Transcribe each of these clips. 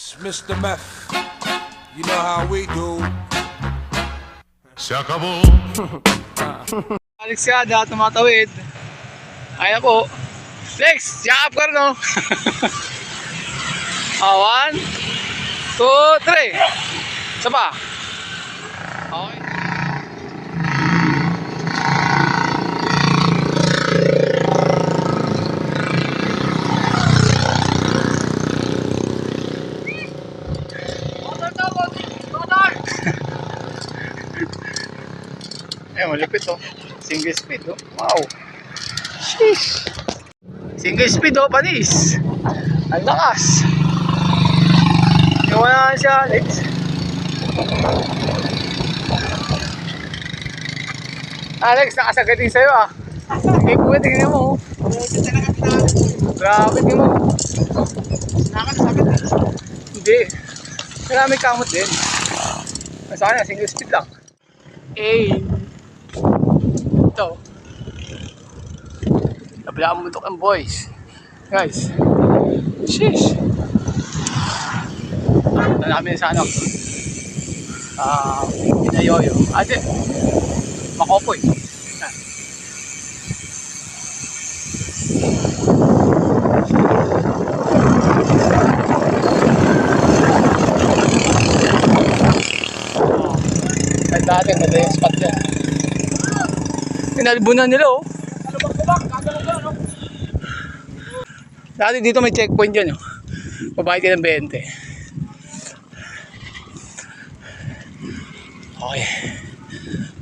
It's Mr. Meth. You know how we do. Se acabó. Alex Kada, tumatawid. Ayan po. Lex, yakap ka rin, no? One, two, three. Isa pa. Okay. Malupit, oh. Single speed, oh. Wow. Sheesh. Single speed, oh, panis. Ang lakas. Iwala na siya, Alex. Alex, nakasagating sa'yo, ah. Hindi po, tingnan mo, oh. Grabe, tingnan mo. Hindi. Marami kamot din. Sana, single speed lang. Ito. Nabilaan mo ito kang boys. Guys. Sheesh. Ito namin sa ano. Pinayoyo. Ate. Makopoy. Kahit dati, madali yung spot yan. Pinalibunan nila, oh. Dati dito may checkpoint dyan, oh. Babayad ka ng 20. Okay.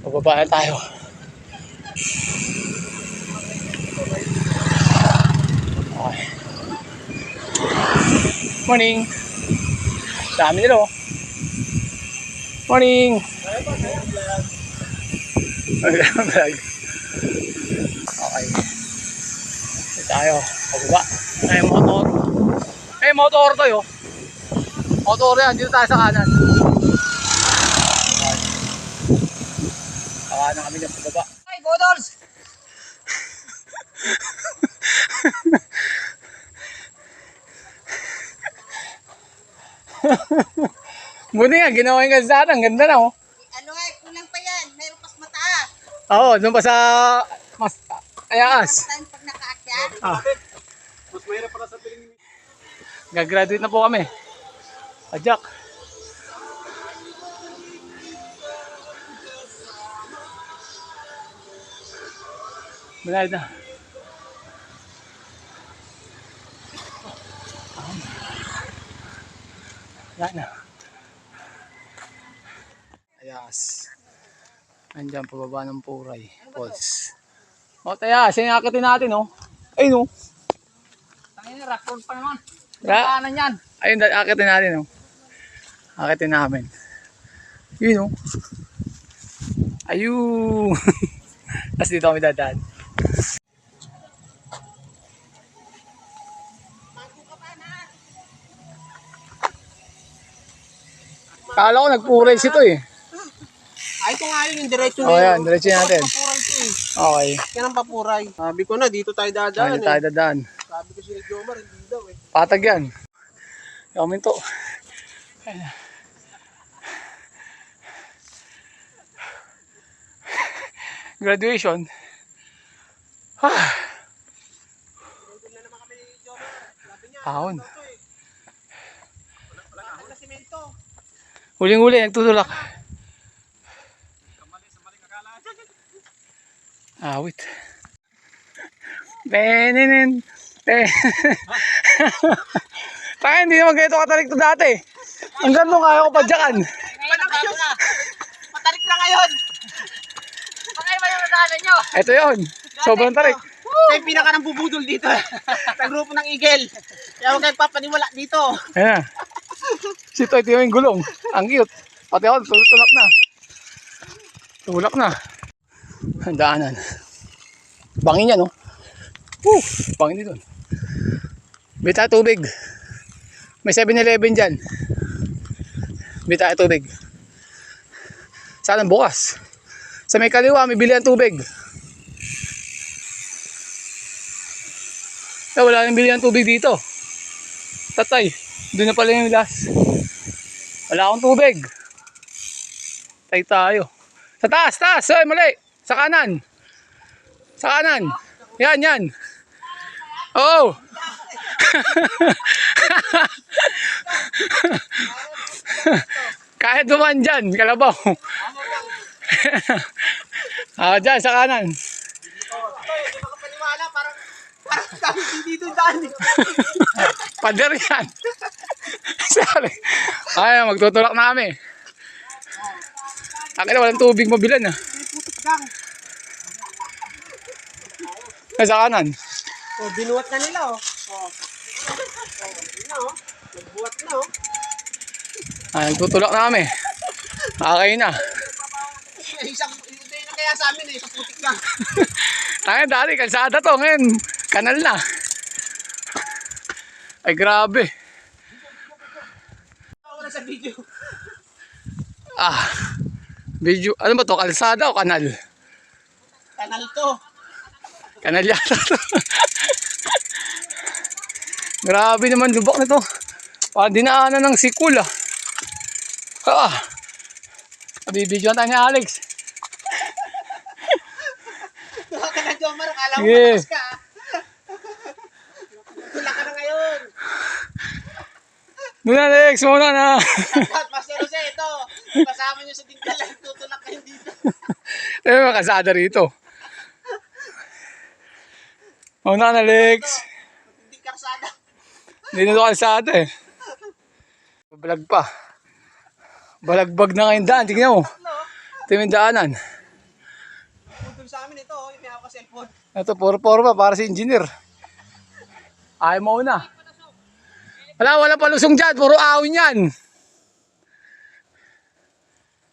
Pababa na tayo. Okay. Morning. Dami nila, oh. Morning. Okay. Ito tayo. Pababa. Ay, motor. Eh, motor to, yo. Motor yan. Dito tayo sa kanan. Okay. Sa kanan kami dyan pababa. Ay, Bodors! Buti nga, ginawa yung kalsada. Ang ganda na, oh. Ano nga, kulang pa yan. Mayroon pas mataas. Oo, doon pa sa mas ayaas. Saan pag nakaakyat? Mas mahirap para sa piling. Gagraduate na po kami. Ajak. Manayad na. Wala na. Ayas. Andiyan pababa ng Puray Falls. O taya, sinakatin natin, oh. Ayun, oh. Tangin na, rock road pa naman. Yeah. Kanan yan. Ayun, akitin natin, oh. Akitin namin. Yun, oh. Ayun. Tapos dito kami dadaan. Kala ko nagpuray ito, eh. Ay, ito nga yun, yung diretso Oh, yan, diretso natin. Papuray ito eh. Okay. Yan ang papuray. Sabi ko na, dito tayo dadaan Dito tayo dadaan. Sabi ko si Jomar, hindi daw eh. Patag yan. Kaminto. Graduation. Taon. Huling-huli, nagtutulak. Awit. Beninin. Tayo, hindi naman ganito katarik to dati. Ang ganda kaya ko padyakan. Matarik na ngayon! Pakay ba yung nadaanan nyo? Ito yun. Sobrang tarik. Ito yung pinaka ng bubudol dito. Sa grupo ng Eagle. Kaya huwag kayo papaniwala dito. Ayan na. Si Toy, ito yung gulong. Ang cute. Pati ako, tulak na. Tulak na. Ang daanan. Bangin yan, no? Bangin dito. Bita tubig. May 7-Eleven dyan. Bita tubig. Sana bukas. Sa may kaliwa, may bilihan tubig. Wala nang bilihan tubig dito. Tatay. Doon na pala yung last. Wala akong tubig. Tayo. Sa taas, taas. Ay, mali. Sa kanan. Sa kanan. Yan. Oo. Kahit duman dyan, kalabaw. Dyan, sa kanan. Hindi makapaniwala, parang kami dito daan. Pader yan. Sorry. Ay, magtutulak na kami. Akin na walang tubig mabilan ah. Putik lang. Ay, sa kanan. Oh, binuhat na nila oh. Yun na oh. Nagbuhat na oh. Ay, nagtutulak na kami. Okay na. Isang hindi na kaya sa amin eh, sa putik lang. Ay, dati, kalsada to. Ngayon, kanal na. Ay, grabe. Wala sa video. Video, ano ba to? Kalsada o kanal? Kanal to. Kanal yata to. Grabe naman, lubak nito. Parang dinaanan ng sikul ah. Nabibidyoan tayo ni Alex. Tuwa ka na, Jomar. Akala mo Sige. malakas ka ah. Tula ka na ngayon. Doon Alex, muna na. At Master Jose, ito. Kasama nyo sa tinggalan. Tutulak kayo dito. Tayo mga kasada rito. Muna na Alex. Hindi karsada. Hindi na ito kalsada eh. Balag pa. Balagbag na ngayon daan. Tignan mo. Ito yung daanan. Putol sa amin ito. Yung may hawak sa cellphone. Ito, puro pa para si engineer. Ayaw mo na. Wala palusong dyan. Puro awin yan.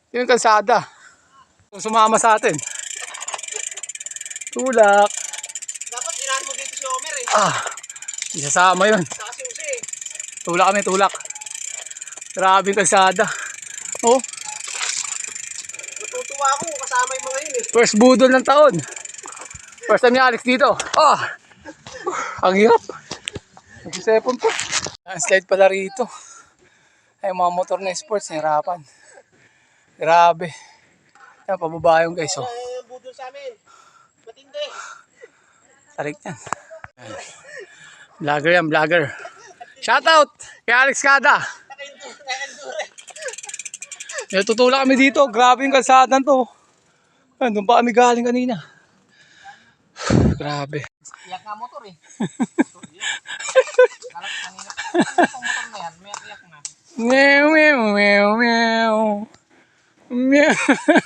Ito yung kalsada. Sumama sa atin. Tulak. Dapat ginahan mo dito si Homer eh. Isasama yun. Saka si Jose eh. Tulak kami, tulak. Grabe yung kalsada. Oh, Natutuwa ako kasama yung mga yun eh. first budol ng taon. First time ni Alex dito. Ang hirap. Nagsisepon po. Slide pala rito. Ay, mga motor na sports, nahirapan. Grabe. Yan, pababa yung guys. Oh. Yung budol sa amin. Matindi. Tarik yan. Vlogger yan, vlogger. Shoutout kay Alex Kada. Naka-endure. Tutulak kami dito. Grabe yung kalsada to. Doon pa kami galing kanina. Grabe. Iyak nga motor eh. Ang motor na yan, may iyak na. Meow, meow, meow, meow. Meow,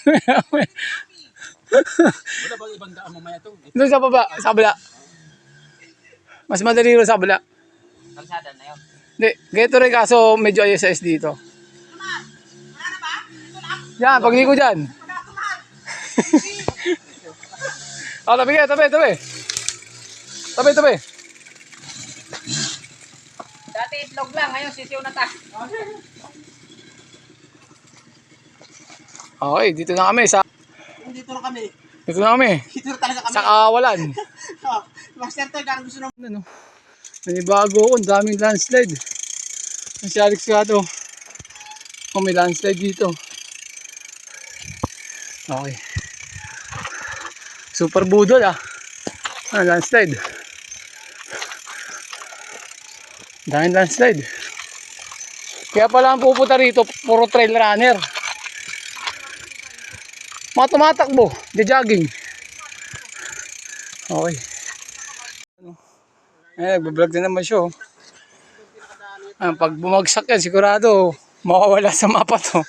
meow, meow. Wala bang ibang daan mamaya ito? Doon sa baba, sa kabila. Mas madali rin sa kabila. Kalsada na yun. Hindi, ganito rin kaso medyo ISS dito. Yan, pag ko dyan. Tabi ka, tabi. Tabi. Dati itlog lang, ngayon sisiw na ta. Okay, dito na kami. Dito na kami. Dito na kami. Dito na talaga kami. Sa kawalan. Oh, Master Toy, parang gusto naman. Ano? Nanibago ako, ang daming landslide. Si Alex Gato. May landslide dito. Okay. Super budol landslide. Daming landslide. Kaya pala ang pupunta rito, puro trail runner. Mga tumatakbo, jogging. Okay. Nagbablog din naman siya. Pag bumagsak yan, sigurado mawawala sa mapa to.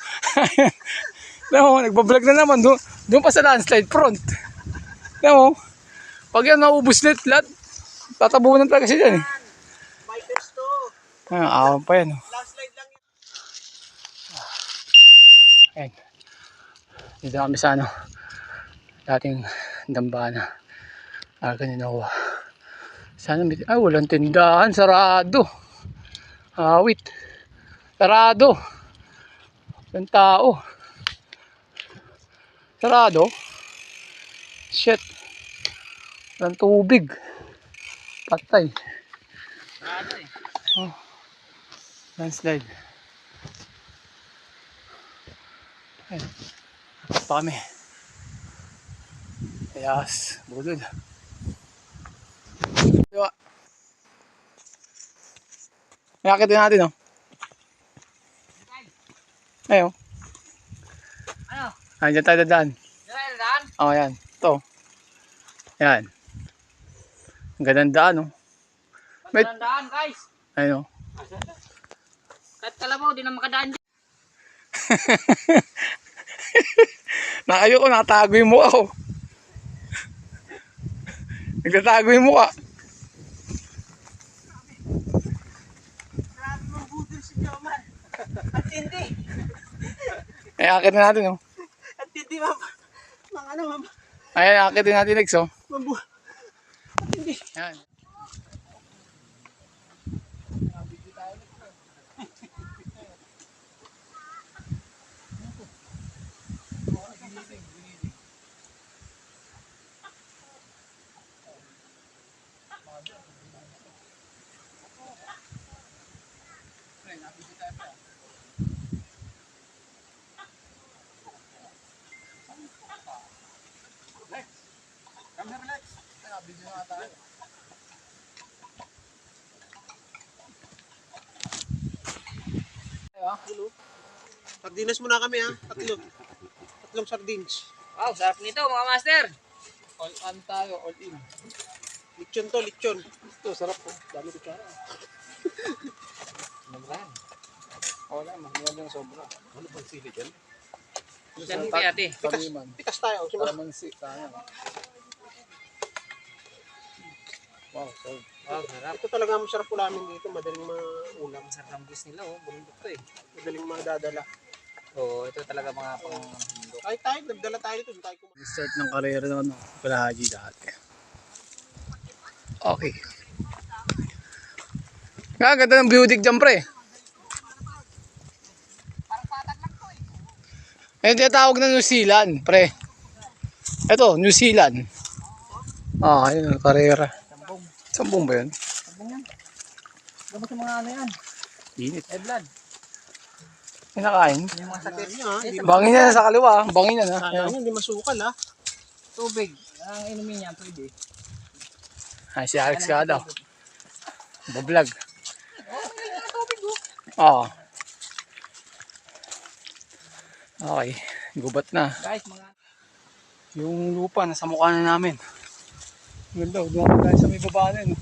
No, nagbablog na naman. Doon pa sa landslide front. No, pag yan naubos lahat, tatabunan talaga siya dyan eh. Bikers to. Awan pa yan. Landslide lang yun. Ayan. Dito kami sa dating dambana. Kanina ko. Sana walang tindahan. Sarado. Awit. Sarado. Walang tao. Sarado. Shit. Walang tubig. Patay. Landslide. Ayun. Pa kami. Yes, budol. Diba? Nakakit din natin, oh. Ayun. Ano? Andiyan tayo dadaan. Daan? Oh, yan. Ito. Yan. Ang gandang daan, oh. Daan, guys. Ayun, oh. Kahit kalabaw, di na makadaan dyan. Nakayo ko, nakatago yung mukha ko. Nagtatago yung mukha. Grabe mong budol si Jomar. At hindi. Ay, akit na natin, oh. At hindi, ma'am. Mga ano, ma'am. Ay, akit din natin next, oh. At hindi. Yan. Sardinas muna kami, ha? Tatlong sardines. Wow, sarap nito, mga master. All on tayo, all in. Lechon to, lechon. Ito, sarap po. Dami ko tsara. Nagrahan. Wala, mahal yung sobra. Ano pang sili dyan? Dami kaya, ate. Taliman. Pikas tayo. Kalamansi, tayo. Wow, so. Wow, sarap. Ito talaga ang masarap ulamin dito. Madaling maulam. Masarap ang bus nila, oh. Bundok to, eh. Madaling madadala. Oo, ito talaga mga pang-bundok. Kahit tayo, nagdala tayo dito. Tayo Start ng karera naman, no? Kalahaji dati. Okay. Nga, ganda ng beauty dyan, pre. parang patag lang to, eh. Ayun, tinatawag na New Zealand, pre. Ito, New Zealand. Ah, ayun, karera. Sambong. Sambong ba yun? Sambong yan. Gamot yung mga ano yan. Init. Blood. Kinakain. Yung mga sakit. Bangin niya sa kaliwa, bangin niya na. Sayang yun, hindi masukal, ha. Tubig. Ang inumin niya, pwede. Ay, si Alex ka daw. Bablog. Oo. Okay, gubat na. Guys, mga... Yung lupa, nasa mukha na namin. Ganda, doon ako guys sa may baba na yun.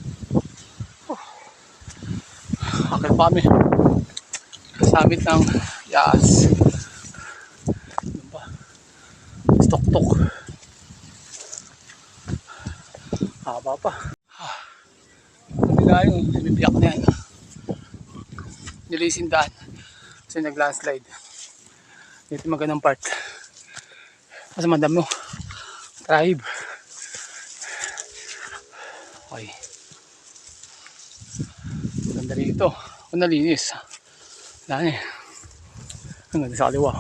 Akil pa kami. Sabit ng yas. Ano ba? Stok-tok. Haba pa. Kabila yun, bibiyak na yan. Nilisin daan. Kasi nag-landslide. Dito magandang part. Kasi madam mo. Tribe. Okay. Ganda rito. Kung nalinis. Daan eh. Ang ganda sa kaliwa.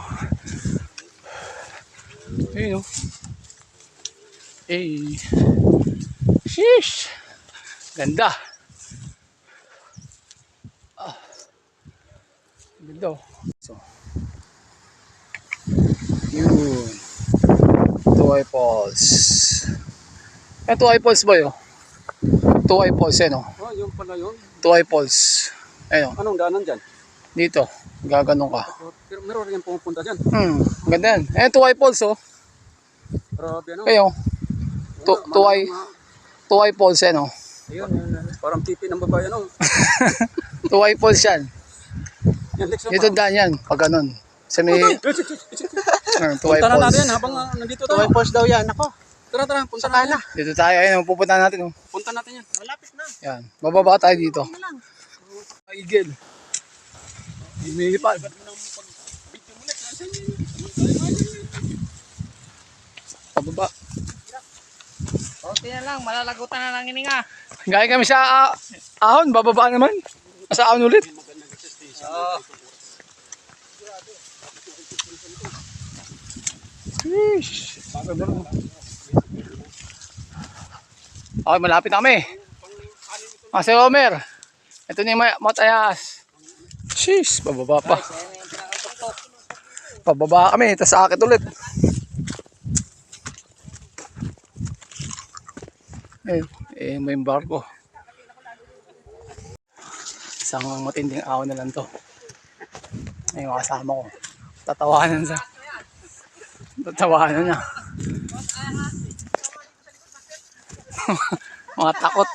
Ayun o. Hey. Sheesh. Ganda. Ah. Ganda o. So. Yun. Tuway Falls. Eh, Tuway Falls ba yun? Tuway Falls eh no? Oh, yung pala yun. Tuway Falls. Ayun. Anong daanan dyan? Dito. Gaganong ka. Pero meron rin pumupunta dyan. Ganda yan. Eh, Tuway Falls oh. Grabe ano. Ayun. Tuway Falls eh no? Ayun, yun. Parang pipi ng babae ano. Tuway Falls yan. Yan, Lex. Dito daan yan. Pag ganun. Sa may... Tuway Punta na natin Falls. yan habang nandito Tuway tayo. Falls daw yan, ako. Tara, punta natin. Dito tayo. Ayun, pupunta natin oh. Punta natin yan. Malapit na. Yan. Bababa tayo dito. Ano lang. Igel. Lumilipad. Pababa. Okay na lang, malalagutan na lang hininga. Gaya kami sa ahon. Bababa naman. Sa ahon ulit. Sheesh. Okay, malapit na kami. Sir Homer. Ito na yung matayas. Sheesh, pababa pa. Pababa kami, tapos akit ulit. May barko. Isang matinding ahon na lang to. Ay, mga kasama ko. Tatawanan na. Mga takot.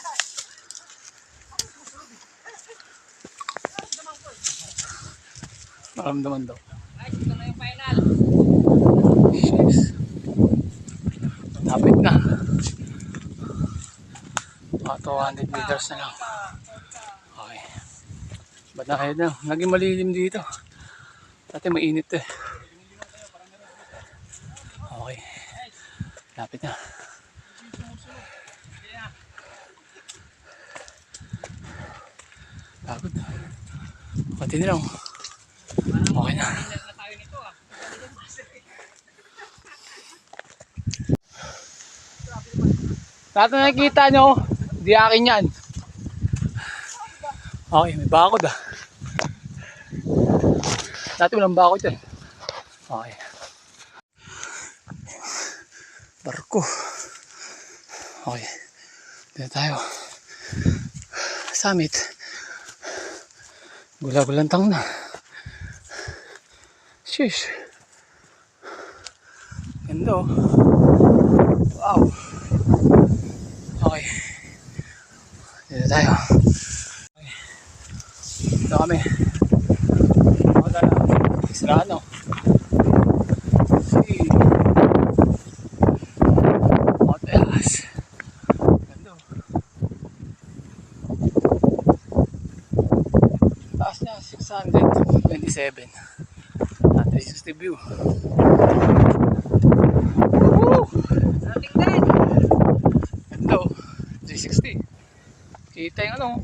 Maramdaman daw. Jeez. Lapit na. Mga 200 meters na lang. Okay. Ba't na kayo na? Naging malilim dito. Dati mainit eh. Okay. Lapit na. Pagod. Konti na lang. Okay na. Lahat na nakikita nyo, di akin yan. Okay, may bakod ah. Dati walang bakod yan. Okay. Barko. Okay. Dito tayo. Summit. Gula-gulantang na. Sheesh. Ganda oh. Wow. Okay. Dito tayo. Okay. Dito kami. Ako na lang. Israno. See. Motelas. Ganda oh. Taas niya, 627. This is the view. Woo! Ganda oh. 360. Kita yung ano.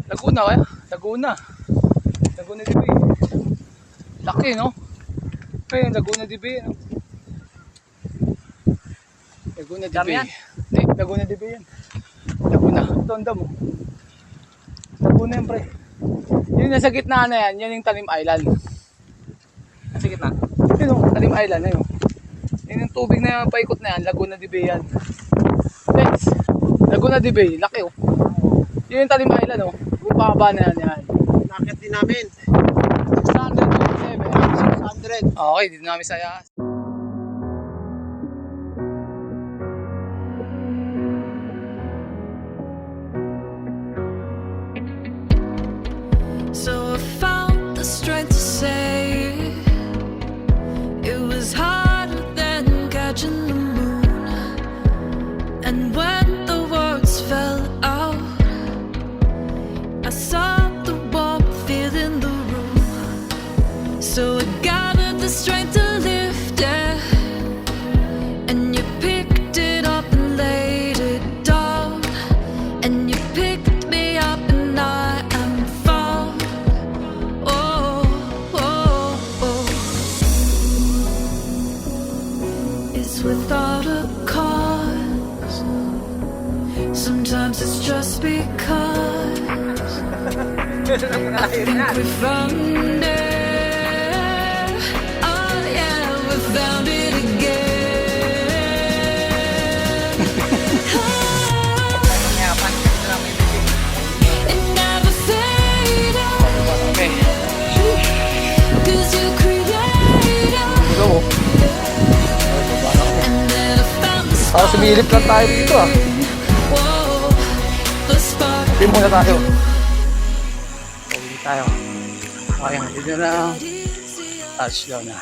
Laguna kaya? Laguna de Bay. Laki no? Kaya yung Laguna de Bay no? Laguna de Bay. Hindi, Laguna de Bay yan. Laguna. Ito ang damo. Laguna yan pre. Yung nasa gitna na yan, yan yung Talim Island. Nasa gitna? Yun o, Talim Island na yun. Yun yung tubig na paikot na yan, Laguna de Bay yan. Next, Laguna de Bay, laki o. Yun yung Talim Island o. Baba na yan. Nakit din namin. 627. Okay, dito namin saya. So I found the strength to say it was harder than catching the moon. And when the words fell out, I saw the warmth filling the room. So I gathered the strength to lift it, and you picked it up and laid it down, and you picked me up and I am found. Oh, oh, oh. It's without a cause. Sometimes it's just because I think we found it. Oh yeah, we found it again. It never faded, Okay. 'cause you created. Go. And then I found the Para sumilip lang tayo dito ah. Whoa, the spark. Hindi muna tayo. Uwi tayo. Okay, dito na. Touchdown na.